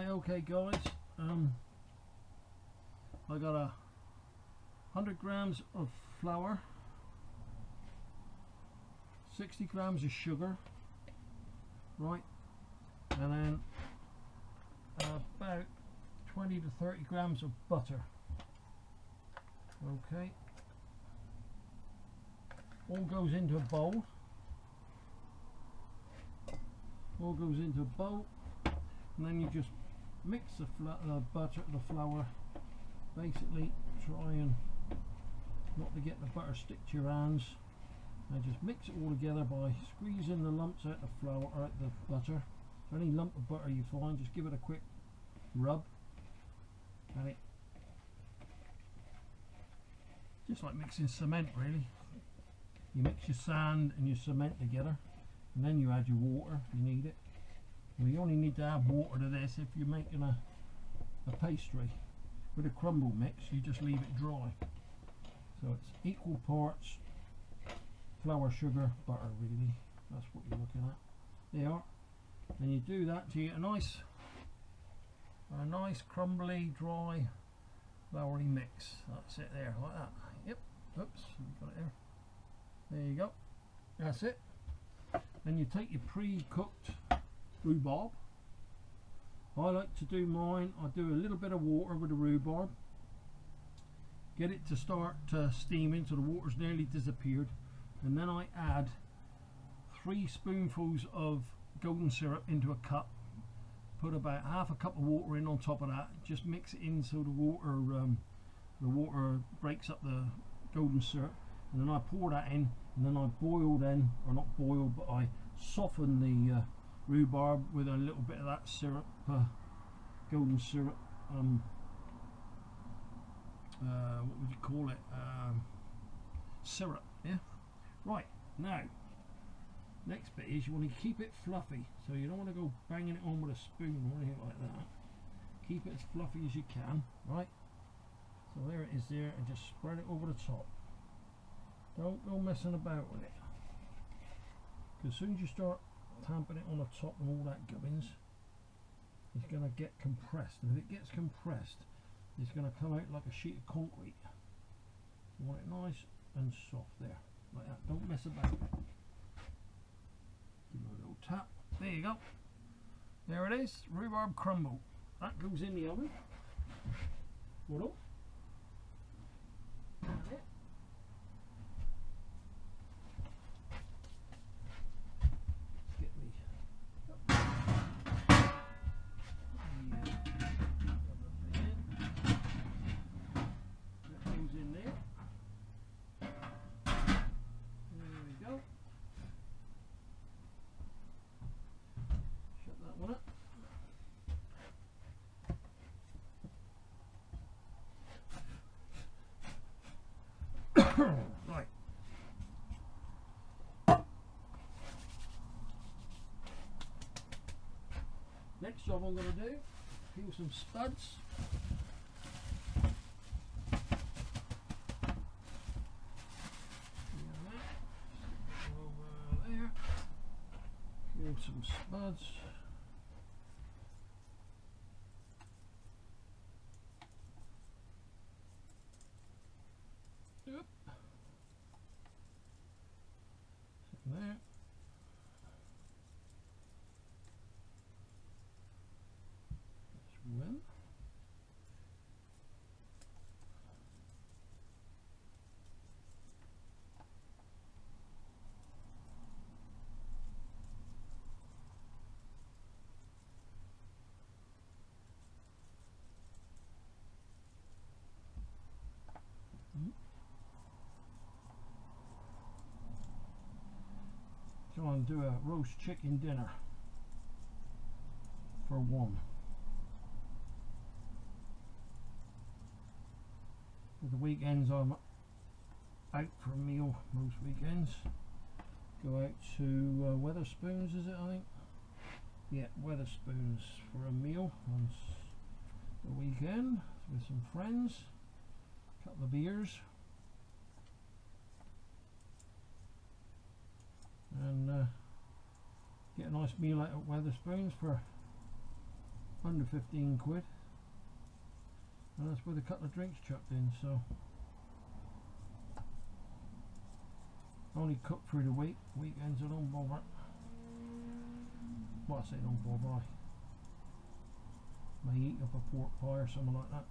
Okay guys, I got 100 grams of flour, 60 grams of sugar, right, and then about 20 to 30 grams of butter. Okay, all goes into a bowl. All goes into a bowl, and then you just mix the flour. Basically, try and not to get the butter stick to your hands. And just mix it all together by squeezing the lumps out the flour, or out the butter. So any lump of butter you find, just give it a quick rub, and it just like mixing cement really. You mix your sand and your cement together, and then you add your water if you need it. Well, you only need to add water to this if you're making a pastry. With a crumble mix, you just leave it dry. So it's equal parts flour, sugar, butter really. That's what you're looking at. There you are. And you do that to get a nice crumbly, dry, floury mix. That's it there, like that. Yep. Oops, got it there. There you go. That's it. Then you take your pre-cooked rhubarb. I like to do mine, I do a little bit of water with the rhubarb, get it to start steaming so the water's nearly disappeared, and then I add 3 spoonfuls of golden syrup into a cup, put about half a cup of water in on top of that, just mix it in so the water breaks up the golden syrup, and then I pour that in, and then I boil then, or not boil, but I soften the rhubarb with a little bit of that syrup, golden syrup, what would you call it, syrup, yeah. Right, now next bit is you want to keep it fluffy, so you don't want to go banging it on with a spoon or anything like that. Keep it as fluffy as you can, right? So there it is there, and just spread it over the top. Don't go messing about with it, because as soon as you start tamping it on the top and all that gubbins, it's going to get compressed, and if it gets compressed, it's going to come out like a sheet of concrete. You want it nice and soft there, like that. Don't mess about with it. Give it a little tap. There you go. There it is, rhubarb crumble. That goes in the oven. Voilà. That's it. Right. Next job I'm going to do, peel some spuds. Over there. Peel some spuds. Yep. There. That's one. Try and do a roast chicken dinner for one. For the weekends I'm out for a meal most weekends. Go out to Weatherspoons, is it, I think? Yeah, Weatherspoons for a meal on the weekend with some friends, a couple of beers, and get a nice meal out at Weatherspoons for under 15 quid, and that's with a couple of drinks chucked in, so only cook through the week. Weekends I don't bother. Well, I say don't bother, I may eat up a pork pie or something like that.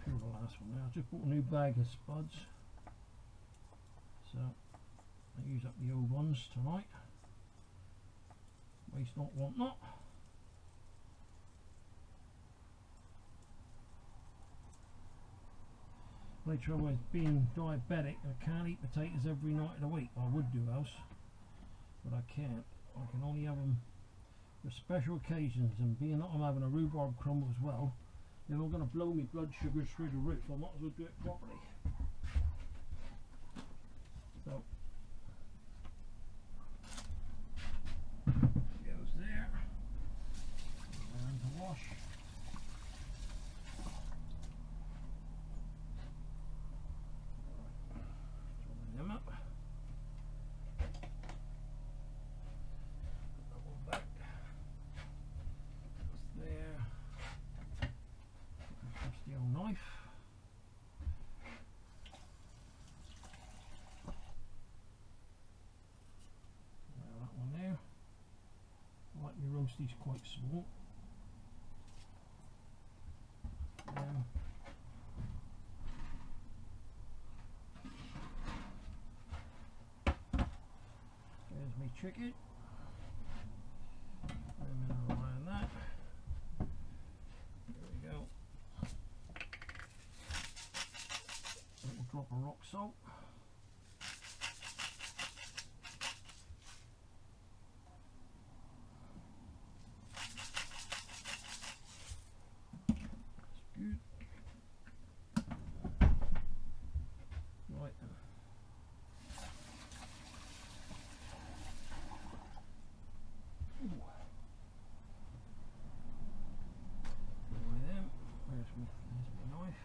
Pure the last one now. I just bought a new bag of spuds, so I use up the old ones tonight. Waste not, want not. The only trouble is being diabetic, I can't eat potatoes every night of the week. I would do else, but I can't. I can only have them for special occasions, and being that I'm having a rhubarb crumble as well, if I'm going to blow me blood sugars through the roof, I might as well do it properly. So, goes there, and to wash. Throw them up. Double back. Goes there. The old knife. That one there. I like my roasties quite small. There's my chicken. I'm going to align that. There we go. Drop of rock salt. That's good. Right then. There's my knife.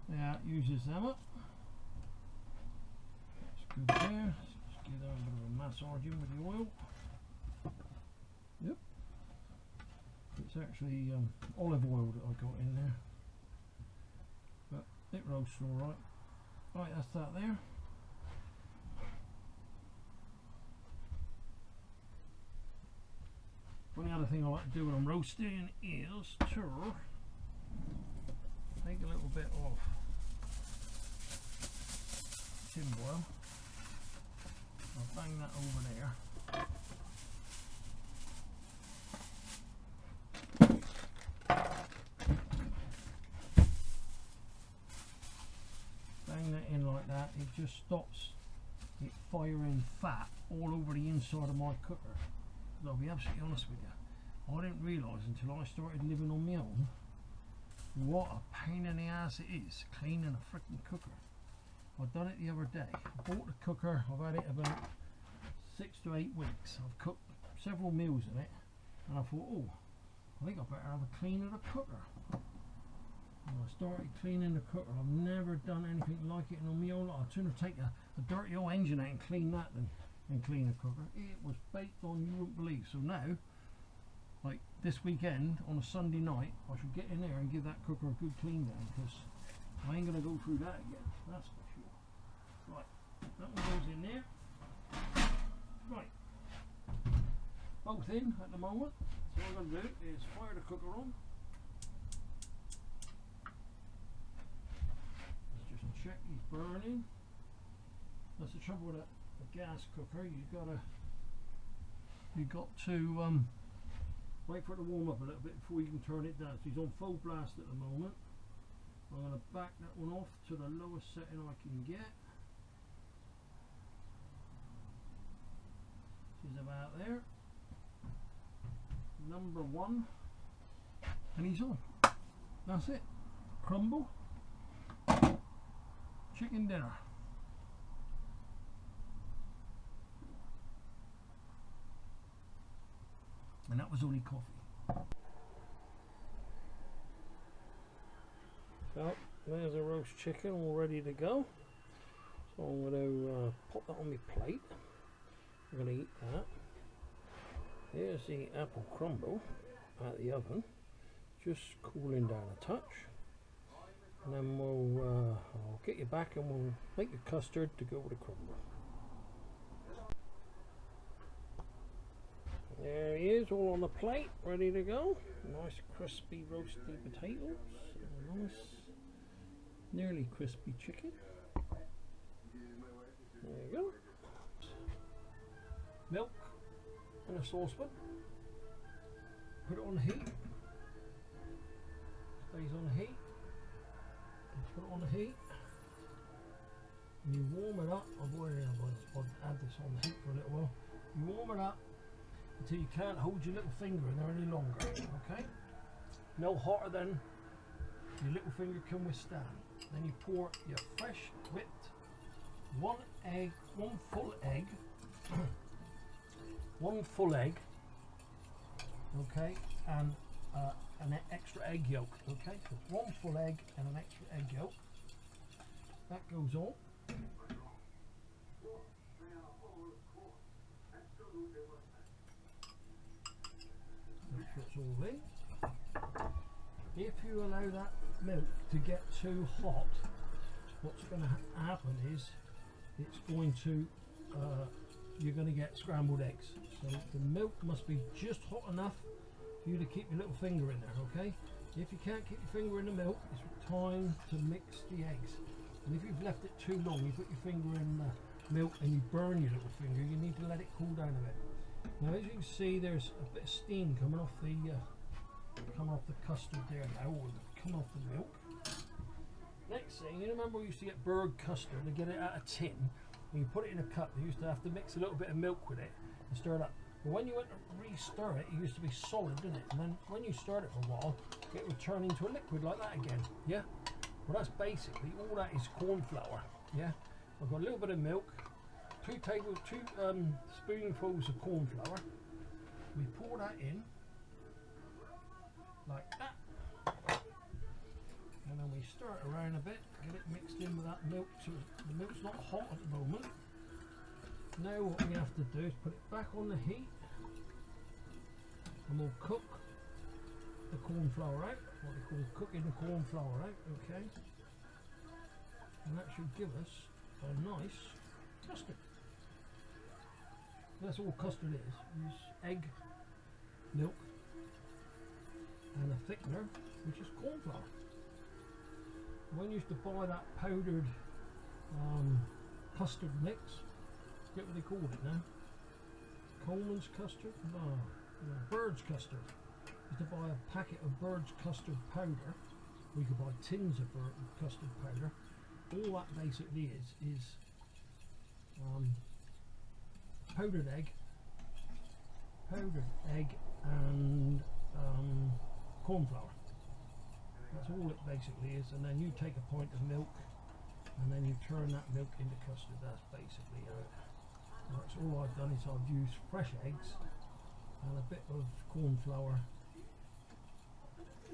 Yeah, it uses them up. That's good there. Just give that a bit of a massage in with the oil. Yep. It's actually olive oil that I got in there. But it roasts alright. Right, that's that there. One other thing I like to do when I'm roasting is to take a little bit of tin foil. I'll bang that over there. Bang that in like that, it just stops it firing fat all over the inside of my cooker. I'll be absolutely honest with you, I didn't realise until I started living on my own what a pain in the ass it is cleaning a freaking cooker. I've done it the other day. I bought the cooker, I've had it about 6 to 8 weeks. I've cooked several meals in it, and I thought, oh, I think I better have a clean of the cooker. And I started cleaning the cooker. I've never done anything like it in my own life. I'd sooner take a dirty old engine out and clean that than clean a cooker. It was baked on, you wouldn't believe. So now, like this weekend on a Sunday night, I should get in there and give that cooker a good clean down, because I ain't going to go through that again, that's for sure. Right, that one goes in there. Right, both in at the moment. So what I'm going to do is fire the cooker on. Let's just check he's burning. That's the trouble with a gas cooker. You've got to wait for it to warm up a little bit before you can turn it down. So he's on full blast at the moment. I'm going to back that one off to the lowest setting I can get. He's about there. Number 1. And he's on. That's it. Crumble. Chicken dinner. And that was only coffee. So there's a roast chicken all ready to go. So I'm going to pop that on my plate. I'm going to eat that. Here's the apple crumble out of the oven, just cooling down a touch. And then I'll get you back and we'll make the custard to go with the crumble. There he is, all on the plate, ready to go. Nice crispy roasty potatoes, and a nice, nearly crispy chicken. There you go. Milk in a saucepan. Put it on the heat. Stays on the heat. Put it on the heat. And you warm it up. I'll add this on the heat for a little while. You warm it up until you can't hold your little finger in there any longer, okay? No hotter than your little finger can withstand. Then you pour your fresh whipped one full egg, one full egg, okay, and an extra egg yolk, okay? So one full egg and an extra egg yolk. That goes on. It's all in. If you allow that milk to get too hot, what's going to happen is it's going to you're going to get scrambled eggs. So the milk must be just hot enough for you to keep your little finger in there, okay? If you can't keep your finger in the milk, it's time to mix the eggs. And if you've left it too long, you put your finger in the milk and you burn your little finger, you need to let it cool down a bit. Now as you can see, there's a bit of steam coming off the custard there now, or coming off the milk. Next thing, you remember we used to get bird custard to get it out of tin. When you put it in a cup, you used to have to mix a little bit of milk with it and stir it up. But when you went to re-stir it, it used to be solid, didn't it? And then when you stirred it for a while, it would turn into a liquid like that again. Yeah. Well, that's basically all that is corn flour. Yeah. I've got a little bit of milk, two spoonfuls of corn flour. We pour that in like that, and then we stir it around a bit, get it mixed in with that milk. So the milk's not hot at the moment. Now what we have to do is put it back on the heat, and we'll cook the corn flour out, what they call cooking the corn flour out, okay? And that should give us a nice custard. That's all custard is egg, milk, and a thickener, which is corn flour. When you used to buy that powdered custard mix, I forget what they called it now. Coleman's custard? No, bird's custard. You used to buy a packet of bird's custard powder. We could buy tins of custard powder. All that basically is powdered egg and corn flour. That's all it basically is. And then you take a pint of milk and then you turn that milk into custard. That's basically it. Right, so all I've done is I've used fresh eggs and a bit of corn flour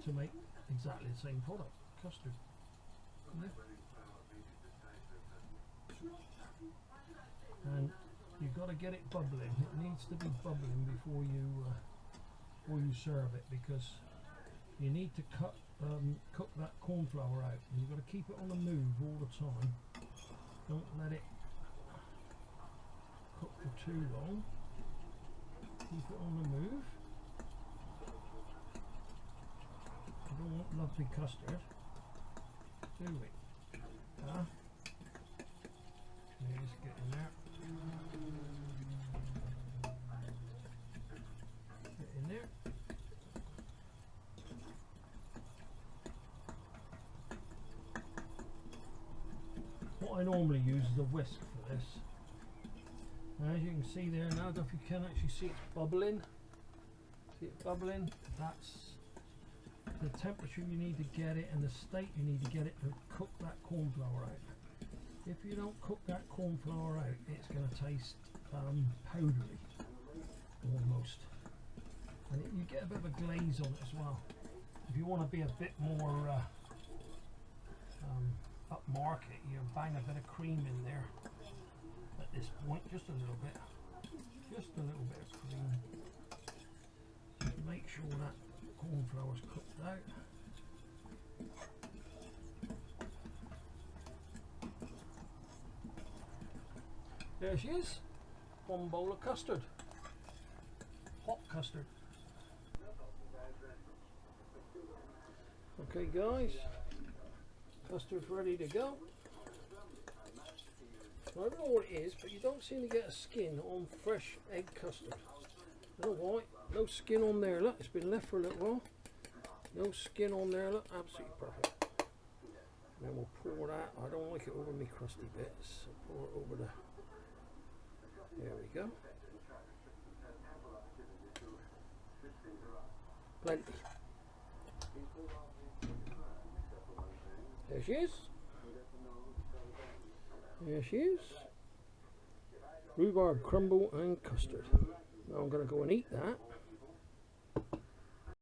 to make exactly the same product, custard. Yeah. And you've got to get it bubbling. It needs to be bubbling before you serve it, because you need to cook that corn flour out, and you've got to keep it on the move all the time. Don't let it cook for too long. Keep it on the move. We don't want lovely custard, do we? Huh? Okay, just get in there. Get in there. What I normally use is a whisk for this. Now, as you can see there now, if you can actually see it's bubbling. See it bubbling? That's the temperature you need to get it and the state you need to get it to cook that corn flour out. If you don't cook that corn flour out, it's going to taste powdery almost, and you get a bit of a glaze on it as well. If you want to be a bit more upmarket, you bang a bit of cream in there at this point, just a little bit of cream, just to make sure that corn flour is cooked out. There she is, one bowl of custard, hot custard. Okay guys, custard's ready to go. I don't know what it is, but you don't seem to get a skin on fresh egg custard. I don't know why, no skin on there, look, it's been left for a little while. No skin on there, look, absolutely perfect. And then we'll pour that, I don't like it over my crusty bits, so pour it over the, there we go. Plenty. There she is. There she is. Rhubarb crumble and custard. Now I'm going to go and eat that.